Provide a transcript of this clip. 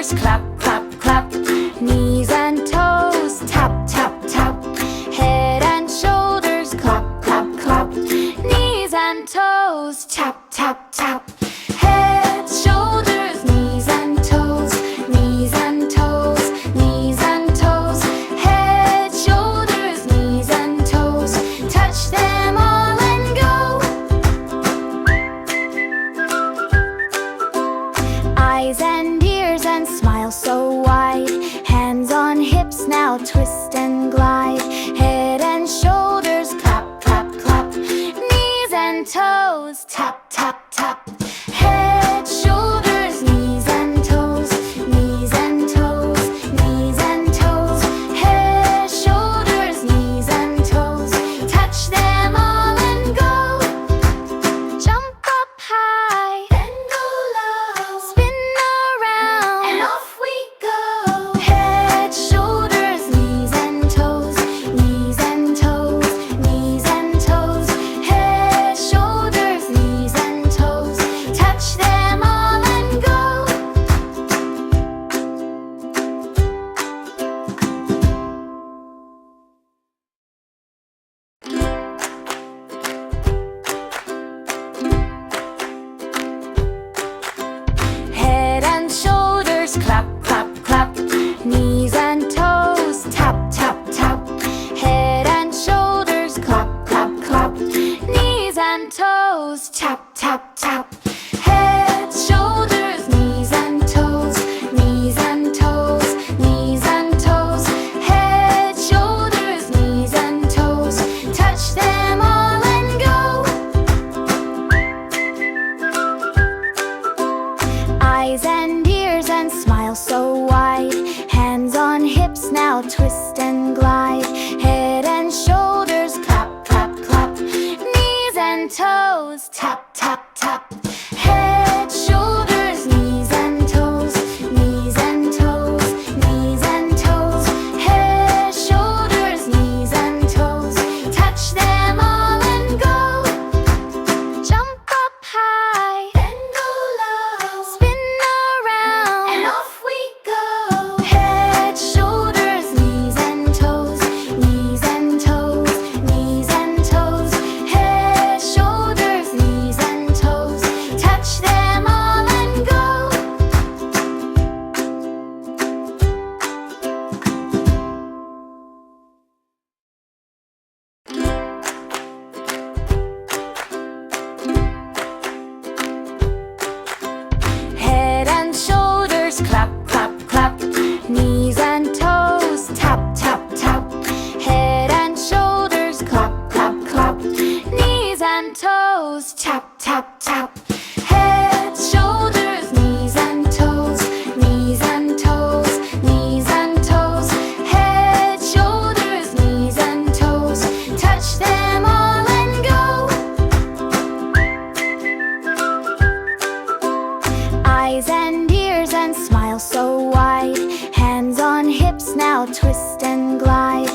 shoulders, clap, clap, clap. Knees and toes, tap, tap, tap. Head and shoulders, clap, clap, clap. Knees and toes, tap, tap, tap. Head, shoulders, knees and toes, knees and toes, knees and toes. Head, shoulders, knees and toes. Touch them all and go. Eyes and ears and smile so wide. Hands on hips, now twist and glide. Head and shoulders, clap, clap, clap. Knees and toes, tap, tap, tap. Head, shoulders, knees and toes, knees and toes, knees and toes. Head, shoulders, knees and toes. Touch them all and go. Jump up high, then go low. Spin around, and off we go. Head, shoulders, knees and toes, knees and toes, knees and toes. Head, shoulders, knees and toes. Touch them all and go. Head and shoulders, clap, clap, clap. Knees and toes, tap, tap, tap. Head and shoulders, clap, clap, clap. Knees and toes, tap, tap, tap. Head, shoulders, knees and toes, knees and toes, knees and toes. Head, shoulders, knees and toes. Touch them all and go. Eyes and ears and smile so wide. Hands on hips, now twist and glide. Head and shoulders, clap, clap, clap. Knees and toes, tap, tap, tap. Head, shoulders, knees and toes, knees and toes, knees and toes. Head, shoulders, knees and toes. Touch them all and go. Jump up high, then go low. Spin around, and off we go. Head, shoulders, knees and toes, knees and toes, knees and toes. Head, shoulders, knees and toes. Touch them all and go. Head and shoulders, clap, clap, clap. Knees and toes, tap, tap, tap. Head and shoulders, clap, clap, clap. Knees and toes, tap, tap, tap. Head, shoulders, knees and toes, knees and toes, knees and toes. Head, shoulders, knees and toes. Touch them all and go. Eyes and ears and smile so wide. Hands on hips, now twist and glide.